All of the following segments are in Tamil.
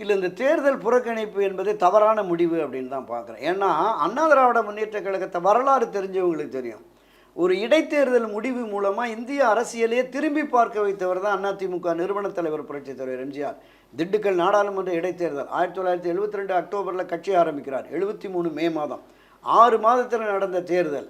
இல்லை இந்த தேர்தல் புறக்கணிப்பு என்பது தவறான முடிவு அப்படின்னு தான் பார்க்குறேன். ஏன்னா அண்ணா திராவிட முன்னேற்ற கழகத்தை வரலாறு தெரிஞ்சவங்களுக்கு தெரியும். ஒரு இடைத்தேர்தல் முடிவு மூலமாக இந்திய அரசியலே திரும்பி பார்க்க வைத்தவர் தான் அதிமுக நிறுவன தலைவர் புரட்சித் தலைவர் எம்ஜிஆர். திண்டுக்கல் நாடாளுமன்ற இடைத்தேர்தல் 1972 அக்டோபரில் கட்சி ஆரம்பிக்கிறார். 73 மே மாதம் 6 மாதத்தில் நடந்த தேர்தல்.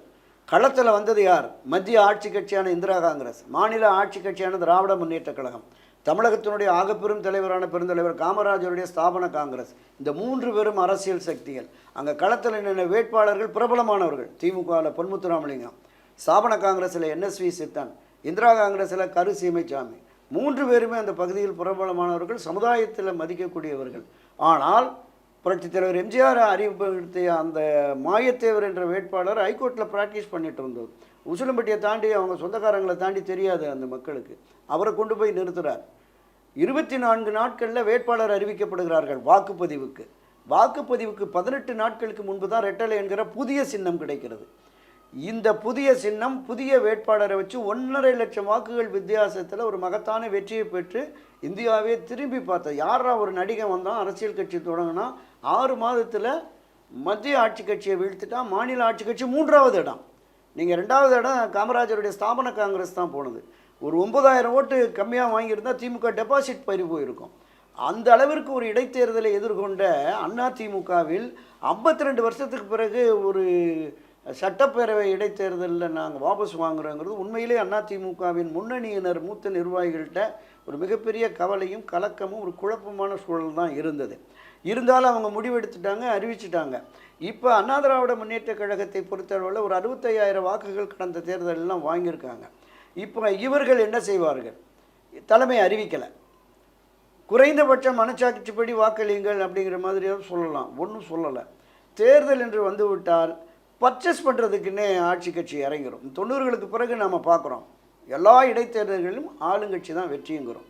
களத்தில் வந்தது யார்? மத்திய ஆட்சி கட்சியான இந்திரா காங்கிரஸ், மாநில ஆட்சி கட்சியான திராவிட முன்னேற்ற கழகம், தமிழகத்தினுடைய ஆகப்பெரும் தலைவரான பெருந்தலைவர் காமராஜருடைய ஸ்தாபன காங்கிரஸ். இந்த 3 பேரும் அரசியல் சக்திகள். அங்கே களத்தில் நின்ற வேட்பாளர்கள் பிரபலமானவர்கள். திமுகவில் பொன்முத்துராமலிங்கம், ஸ்தாபன காங்கிரஸில் NSV சித்தன், இந்திரா காங்கிரஸில் கரு சீமைச்சாமி. 3 பேருமே அந்த பகுதியில் பிரபலமானவர்கள், சமுதாயத்தில் மதிக்கக்கூடியவர்கள். ஆனால் புரட்சித் தலைவர் எம்ஜிஆர் அறிவிப்படுத்திய அந்த மாயத்தேவர் என்ற வேட்பாளர் ஹைகோர்ட்டில் ப்ராக்டிஸ் பண்ணிட்டு இருந்தவர். உசிலம்பட்டியை தாண்டி அவங்க சொந்தக்காரங்களை தாண்டி தெரியாது அந்த மக்களுக்கு. அவரை கொண்டு போய் நிறுத்துகிறார். 24 நாட்களில் வேட்பாளர் அறிவிக்கப்படுகிறார்கள் வாக்குப்பதிவுக்கு. வாக்குப்பதிவுக்கு 18 நாட்களுக்கு முன்பு தான் ரெட்டலை என்கிற புதிய சின்னம் கிடைக்கிறது. இந்த புதிய சின்னம் புதிய வேட்பாளரை வச்சு 1.5 லட்சம் வாக்குகள் வித்தியாசத்தில் ஒரு மகத்தான வெற்றியை பெற்று இந்தியாவே திரும்பி பார்த்தது. யாரா ஒரு நடிகை வந்தான், அரசியல் கட்சி தொடங்கினா 6 மாதத்தில் மத்திய ஆட்சி கட்சியை வீழ்த்திட்டா, மாநில ஆட்சி கட்சி 3வது இடம். நீங்கள் 2வது இடம் காமராஜருடைய ஸ்தாபன காங்கிரஸ் தான் போனது. ஒரு 9000 ஓட்டு கம்மியாக வாங்கியிருந்தால் திமுக டெபாசிட் பறி போயிருக்கும். அந்த அளவிற்கு ஒரு இடைத்தேர்தலை எதிர்கொண்ட அதிமுகவில் 52 வருஷத்துக்கு பிறகு ஒரு சட்டப்பேரவை இடைத்தேர்தலில் நாங்கள் வாபஸ் வாங்குறோங்கிறது உண்மையிலே அதிமுகவின் முன்னணியினர் மூத்த நிர்வாகிகள்கிட்ட ஒரு மிகப்பெரிய கவலையும் கலக்கமும் ஒரு குழப்பமான சூழல் தான் இருந்தது. இருந்தாலும் அவங்க முடிவெடுத்துட்டாங்க, அறிவிச்சிட்டாங்க. இப்போ அண்ணா திராவிட முன்னேற்ற கழகத்தை பொறுத்தளவில் ஒரு 65,000 வாக்குகள் கடந்த தேர்தலெல்லாம் வாங்கியிருக்காங்க. இப்போ இவர்கள் என்ன செய்வார்கள்? தலைமை அறிவிக்கலை. குறைந்தபட்ச மனச்சாட்சிப்படி வாக்களியுங்கள் அப்படிங்கிற மாதிரியாவது சொல்லலாம். ஒன்றும் சொல்லலை. தேர்தல் என்று வந்துவிட்டால் பர்ச்சேஸ் பண்ணுறதுக்குன்னே ஆட்சி கட்சி இறங்கிடும். 90களுக்கு பிறகு நாம் பார்க்குறோம் எல்லா இடைத்தேர்தல்களிலும் ஆளுங்கட்சி தான் வெற்றியுங்கிறோம்.